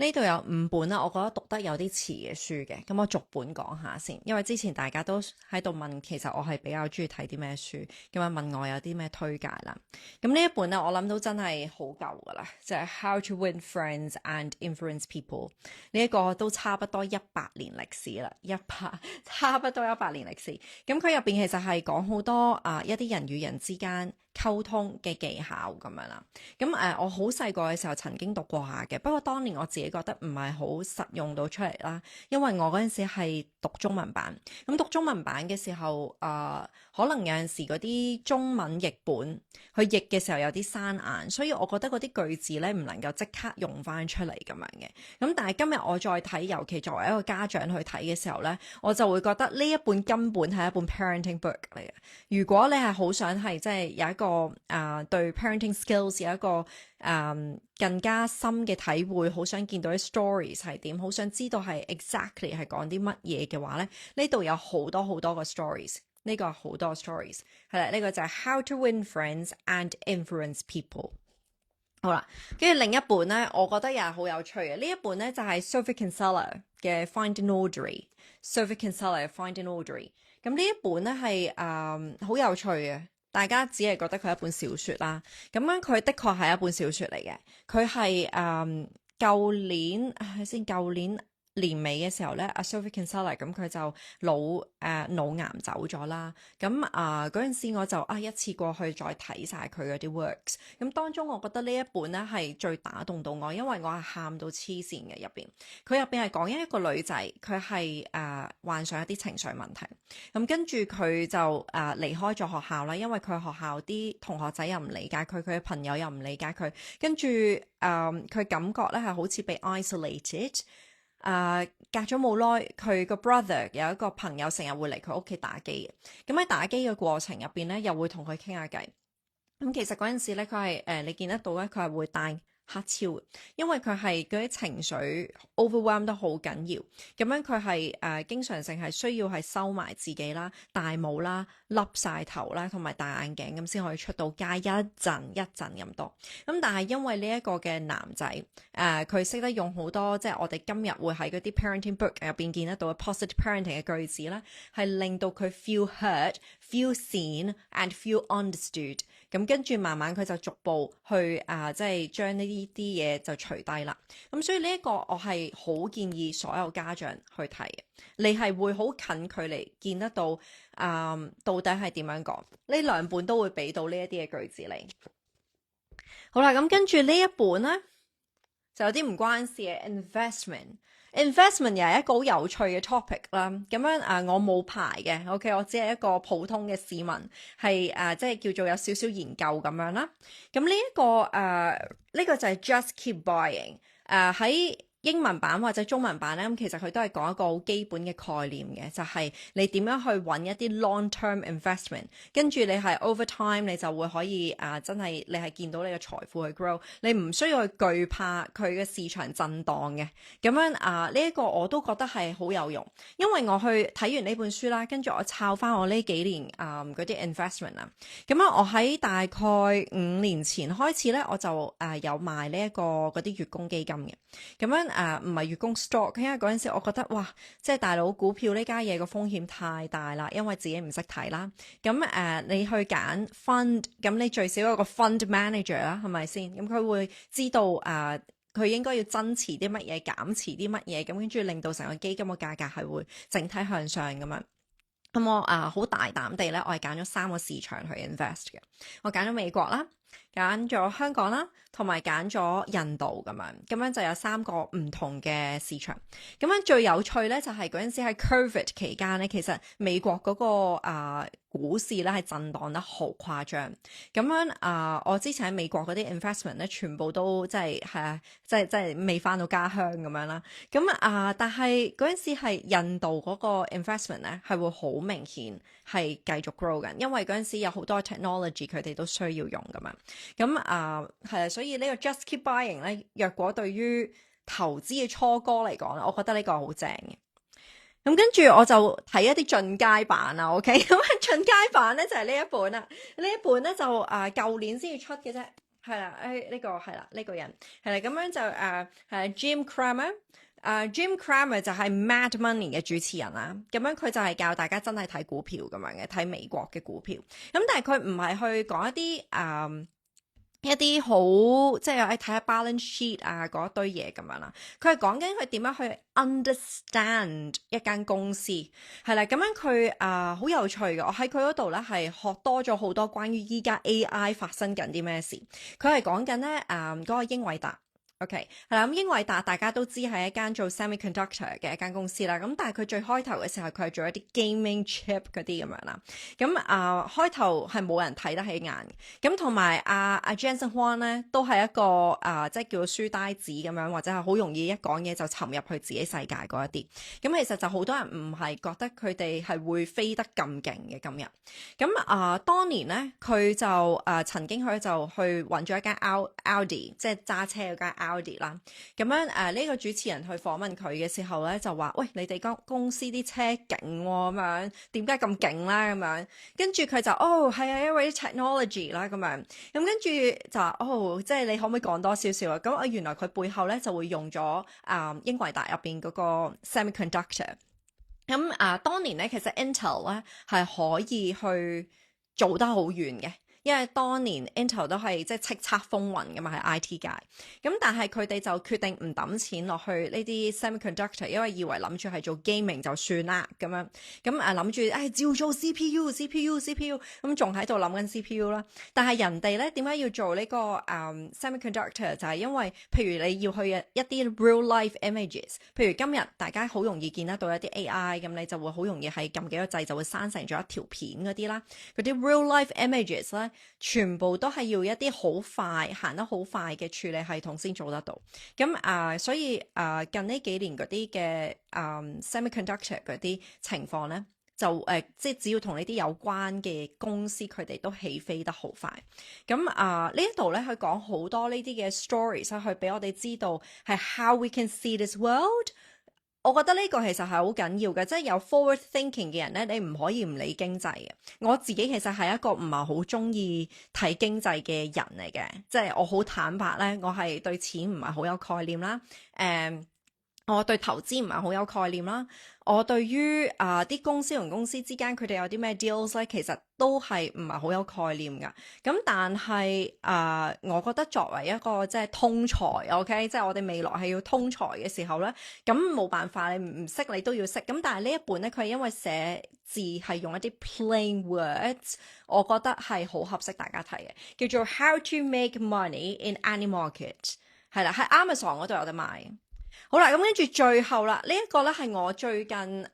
呢度有5本啦，我覺得讀得有啲遲嘅書嘅，咁我逐本講下先。因為之前大家都喺度問，其實我係比較中意睇啲咩書，咁啊問我有啲咩推介啦。咁呢一本咧，我諗都真係好舊噶啦，就係How to Win Friends and Influence People。呢一個都差不多100年歷史啦，差不多100年歷史。咁佢入邊其實係講好多一啲人與人之間溝通嘅技巧咁樣啦。咁我好細個嘅時候曾經讀過下嘅，不過當年我自己覺得唔係好實用到出嚟啦，因為我嗰陣時係讀中文版。咁讀中文版嘅時候，可能有陣時嗰啲中文譯本佢譯嘅時候有啲生硬，所以我覺得嗰啲句子咧唔能夠即刻用翻出嚟咁樣嘅。咁但係今日我再睇，尤其作為一個家長去睇嘅時候咧，我就會覺得呢一本根本係一本 parenting book 嚟嘅。如果你係好想係即係有一個對 parenting skills 有一個更加深嘅體會，好想見到啲 stories 係點，好想知道係 exactly 係講啲乜嘢嘅話咧，呢度有好多好多個 stories， 呢個好多 stories 係啦，呢個就係 How to Win Friends and Influence People。好啦，跟住另一本咧，我覺得又係好有趣嘅。呢一本咧就係 Sophie Kinsella 嘅 Finding Audrey。Sophie Kinsella 嘅 Finding Audrey。咁呢一本咧係好有趣嘅。大家只係覺得佢係一本小說啦，咁樣佢的確係一本小說嚟嘅。佢係舊年年尾嘅時候咧，阿 Sophie Kinsella 咁佢就腦癌走咗啦。咁嗰陣時我就一次過去再睇晒佢嗰啲 works。咁當中我覺得呢一本咧係最打動到我，因為我係喊到黐線嘅入邊。佢入邊係講一個女仔，佢係患上一啲情緒問題。咁跟住佢就離開咗學校啦，因為佢學校啲同學仔又唔理解佢，佢嘅朋友又唔理解佢。跟住佢感覺咧係好似被 isolated。隔咗冇耐，佢個 brother 有一個朋友成日會嚟佢屋企打機嘅，咁喺打機嘅過程入邊咧，又會同佢傾下偈。咁其實嗰陣時咧，佢係你見得到咧，佢係會帶黑超，因為佢係嗰啲情緒 overwhelm 得好緊要，咁樣佢係經常性係需要係收埋自己啦、戴帽啦、笠晒頭啦，同埋戴眼鏡咁先可以出到街一陣咁多。咁但係因為呢一個嘅男仔佢識得用好多即係我哋今日會喺嗰啲 parenting book 入邊見得到嘅 positive parenting 嘅句子咧，係令到佢 feel heard、feel seen and feel understood。咁跟住慢慢佢就逐步去即係將呢啲嘢就除低啦。咁所以呢一個我係好建議所有家長去睇嘅，你係會好近距離見得到到底係點樣講。呢2本都會俾到呢一啲嘅句子你。好啦，咁跟住呢一本咧就有啲唔關事嘅 investment 又係一個好有趣嘅 topic 啦。咁樣我冇牌嘅 ，OK， 我只係一個普通嘅市民，係即係叫做有少少研究咁樣啦。咁呢個就係 Just Keep Buying。喺英文版或者中文版咧，咁其實佢都係講一個好基本嘅概念嘅，就係你點樣去揾一啲 long-term investment，跟住你係 over time 你就會可以真係你係見到你嘅財富去 grow， 你唔需要去懼怕佢嘅市場震盪嘅。咁樣呢一個我都覺得係好有用，因為我去睇完呢本書啦，跟住我抄翻我呢幾年嗰啲 investment 啊。咁樣我喺大概5年前開始咧，我就有賣呢一個嗰啲月供基金嘅。咁樣唔係月供 stock， 因為嗰陣時我覺得哇，即係大佬股票呢家嘢個風險太大啦，因為自己唔識睇啦。咁你去揀 fund， 咁你最少有個 fund manager 啦，係咪先？咁佢會知道佢應該要增持啲乜嘢，減持啲乜嘢，咁跟住令到成個基金嘅價格係會整體向上咁樣。咁我好大膽地咧，我係揀咗3個市場去 invest 嘅。我揀咗美國啦，揀咗香港啦，同埋揀咗印度咁樣就有3個唔同嘅市場。咁樣最有趣咧就係嗰陣時喺 COVID 期間咧，其實美國嗰個股市咧係震盪得好誇張。咁樣我之前喺美國嗰啲 investment 咧，全部都即係未翻到家鄉咁樣啦。咁但係嗰陣時係印度嗰個 investment 咧係會好明顯係繼續 grow 緊，因為嗰陣時有好多 technology 佢哋都需要用咁樣。咁係啊，所以呢個 Just Keep Buying 咧，若果對於投資嘅初哥嚟講咧，我覺得呢個好正嘅。咁跟住我就睇一啲進階版啦 ，OK？ 咁進階版咧就係呢一本啦，呢一本咧就舊年先至出嘅啫。係啦，呢個係啦，呢個人係啦，咁樣就係 Jim Cramer。Jim Cramer 就係 Mad Money 嘅主持人啦，咁樣佢就係教大家真係睇股票咁樣嘅，睇美國嘅股票。咁但係佢唔係去講一啲好即係睇下 balance sheet 啊嗰一堆嘢咁樣啦，佢係講緊佢點樣去 understand 一間公司係啦，咁樣佢好有趣嘅，我喺佢嗰度咧係學多咗好多關於依家 AI 發生緊啲咩事。佢係講緊咧嗰個英偉達。OK，係啦，咁英偉達大家都知係一間做 semiconductor 嘅一間公司啦，咁但係佢最開頭嘅時候，佢係做一啲 gaming chip 嗰啲咁樣啦，咁開頭係冇人睇得起眼，咁同埋阿 Jensen Huang 咧都係一個即係叫做書呆子咁樣，或者係好容易一講嘢就沉入去自己世界嗰一啲，咁其實就好多人唔係覺得佢哋係會飛得咁勁嘅今日，咁當年咧佢就曾經佢就去揾咗一間 Audi， 即係揸車嗰間Audi 啦，咁樣呢個主持人去訪問佢嘅時候咧，就話：喂，你哋間公司啲車勁喎，咁樣點解咁勁啦？咁樣跟住佢就係啊，因為啲 technology 啦，咁樣咁跟住就話即係你可唔可以講多少少啊？咁原來佢背後咧就會用咗英偉達入邊嗰個 semiconductor。咁當年咧其實 Intel 咧係可以去做得好遠嘅。因為當年 Intel 都係即係叱咤風雲噶嘛喺 IT 界，咁但係佢哋就決定唔抌錢落去呢啲 semiconductor，因為以為諗住係做 gaming 就算啦咁樣，咁諗住照做 CPU，咁仲喺度諗緊 CPU 啦。但係人哋咧點解要做呢個semiconductor？就係因為譬如你要去一啲 real life images，譬如今日大家好容易見得到一啲 AI，咁你就會好容易係撳幾個掣就會生成咗一條片嗰啲啦，嗰啲 real life images 咧。全部都係要一啲好快行得好快嘅處理系統先做得到，咁所以近呢幾年嗰啲嘅semiconductor 嗰啲情況咧，就即係只要同呢啲有關嘅公司，佢哋都起飛得好快。咁呢一度咧，佢講好多呢啲嘅 stories，去俾我哋知道係 how we can see this world。我覺得呢個其實係好緊要嘅，即係有 forward thinking 嘅人咧，你唔可以唔理經濟嘅。我自己其實係一個唔係好中意睇經濟嘅人嚟嘅，即係我好坦白咧，我係對錢唔係好有概念啦。我對投資唔係好有概念啦。我對於啲公司同公司之間佢哋有啲咩 deals 咧，其實都係唔係好有概念㗎。咁但係我覺得作為一個即係通才 ，OK， 即係我哋未來係要通才嘅時候咧，咁冇辦法，你唔識你都要識。咁但係呢一本咧，佢係因為寫字係用一啲 plain words， 我覺得係好合適大家睇嘅，叫做 How to Make Money in Any Market， 係啦，喺 Amazon 嗰度有得賣。好啦，咁跟住最後啦，呢一個咧係我最近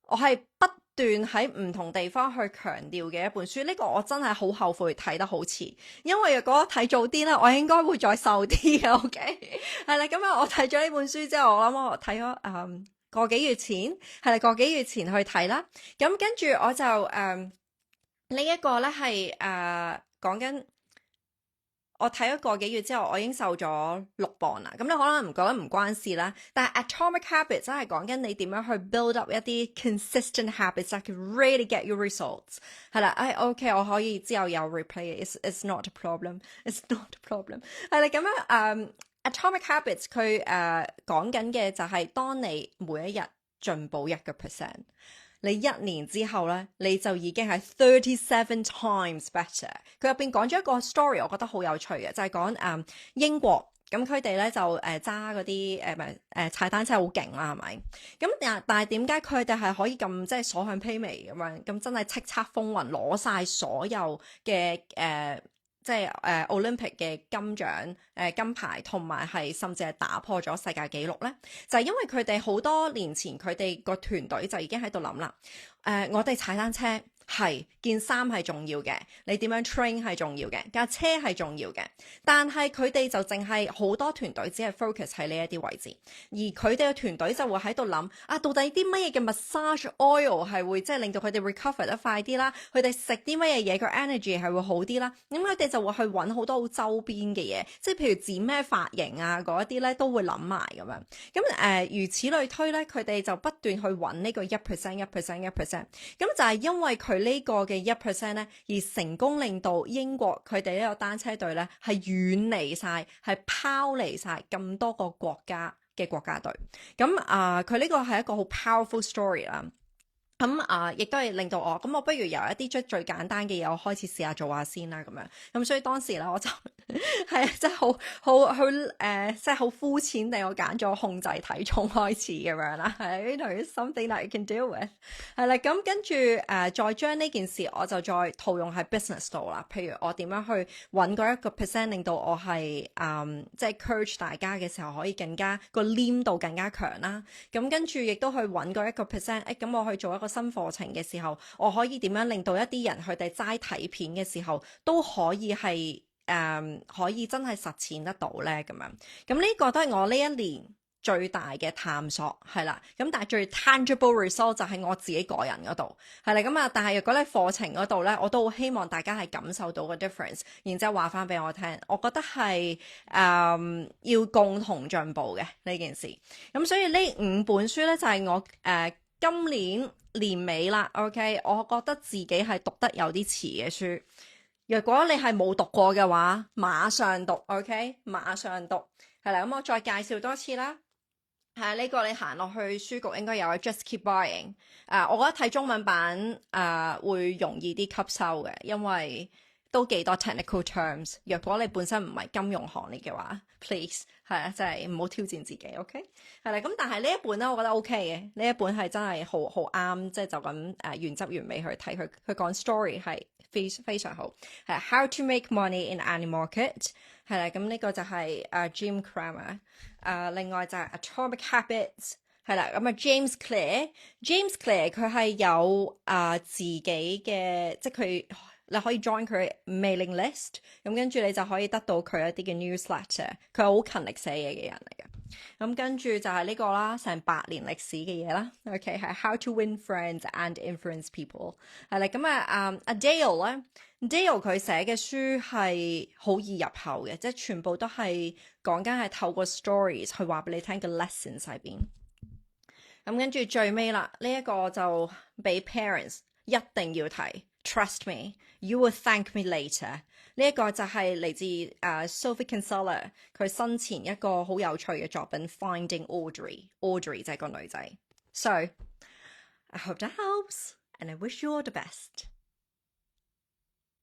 我係不斷喺唔同地方去強調嘅一本書。呢個我真係好後悔睇得好遲，因為如果睇早啲咧，我應該會再瘦啲嘅。OK， 係啦，咁啊，我睇咗呢本書之後，我諗我睇咗個幾月前，係啦，個幾月前去睇啦。咁跟住我就呢一個咧係講緊。我睇咗個幾月之後，我已經瘦咗6磅啦。咁你可能唔覺得唔關事啦，但係 Atomic Habits 真係講緊你點樣去 build up 一啲 consistent habits that can really get you results。係啦，OK， 我可以之後有 replay，it's not a problem，it's not a problem。係啦，咁樣Atomic Habits 佢講緊嘅就係當你每一日進步1%。你1年之後咧，你就已經係37 times better。佢入邊講咗一個 story，我覺得好有趣嘅，就係講英國咁佢哋咧就揸嗰啲踩單車好勁啦，係咪？咁但係點解佢哋係可以咁即係所向披靡咁樣？咁真係叱咤風雲，攞晒所有嘅即係Olympic 嘅金獎金牌，同埋係甚至係打破咗世界紀錄咧，就係因為佢哋好多年前佢哋個團隊就已經喺度諗啦，我哋踩單車。係件衫係重要嘅，你點樣 train 係重要嘅，架車係重要嘅，但係佢哋就淨係好多團隊只係 focus 喺呢一啲位置，而佢哋嘅團隊就會喺度諗到底啲乜嘢嘅 massage oil 係會即係令到佢哋 recover 得快啲啦，佢哋食啲乜嘢嘢個 energy 係會好啲啦，咁佢哋就會去揾好多好周邊嘅嘢，即係譬如剪咩髮型啊嗰一啲咧都會諗埋咁樣，咁如此類推咧，佢哋就不斷去揾呢個1%，咁就係因為佢佢呢個嘅1% 咧，而成功令到英國佢哋呢個單車隊咧係遠離晒，係拋離晒咁多個國家嘅國家隊。咁佢呢個係一個好 powerful story 啦。亦都係令到我咁，我不如由一啲最簡單嘅嘢，我開始試下做下先啦，咁樣。咁所以當時咧，我就係啊，真係即係好膚淺地，我揀咗控制體重開始咁樣啦。係呢度 something that you can deal with。係啦，咁跟住再將呢件事，我就再套用喺 business 度啦。譬如我點樣去揾嗰1%，令到我係即係 encourage 大家嘅時候，可以更加個黏度更加強啦。咁跟住亦都去揾嗰1%，咁我去做一個新課程嘅時候，我可以點樣令到一啲人佢哋齋睇片嘅時候都可以係可以真係實踐得到呢？咁樣。咁呢個都係我呢一年最大嘅探索係啦。咁但係最 tangible result 就係我自己個人嗰度係啦。咁但係如果咧課程嗰度呢，我都好希望大家係感受到個 difference， 然之後話翻俾我聽，我覺得係要共同進步嘅呢件事。咁所以呢5本書呢，就係我今年年尾啦 ，OK， 我覺得自己係讀得有啲遲嘅書。如果你係冇讀過嘅話，馬上讀 ，OK， 馬上讀。係啦，咁我再介紹多次啦。呢個你行落去書局應該有 Just Keep Buying。我覺得睇中文版會容易啲吸收嘅，因為都幾多 technical terms。若果你本身唔係金融行列嘅話，please 係啊，即係唔好挑戰自己，OK？係啦，咁但係呢一本咧，我覺得 OK 嘅，呢一本係真係好啱，即係就咁原汁原味去睇佢講 story 係非常好。係 How to Make Money in Any Market。係啦，咁呢個就係Jim Cramer。另外就係 Atomic Habits。係啦，咁James Clear 佢係有自己嘅，即係佢你可以 join 佢 mailing list，咁跟住你就可以得到佢一啲嘅 newsletter。佢係好勤力寫嘢嘅人嚟嘅。咁跟住就係呢個啦，成100年歷史嘅嘢啦。OK， 係 How to Win Friends and Influence People。係啦，咁Dale 咧。Dale 佢寫嘅書係好易入口嘅，即係全部都係講緊係透過 stories 去話俾你聽嘅 lessons 喺邊。咁跟住最尾啦，呢一個就俾 parents 一定要睇 ，Trust me, you will thank me later。呢一個就係嚟自Sophie Kinsella 佢生前一個好有趣嘅作品 Finding Audrey 就係個女仔。So I hope that helps and I wish you all the best。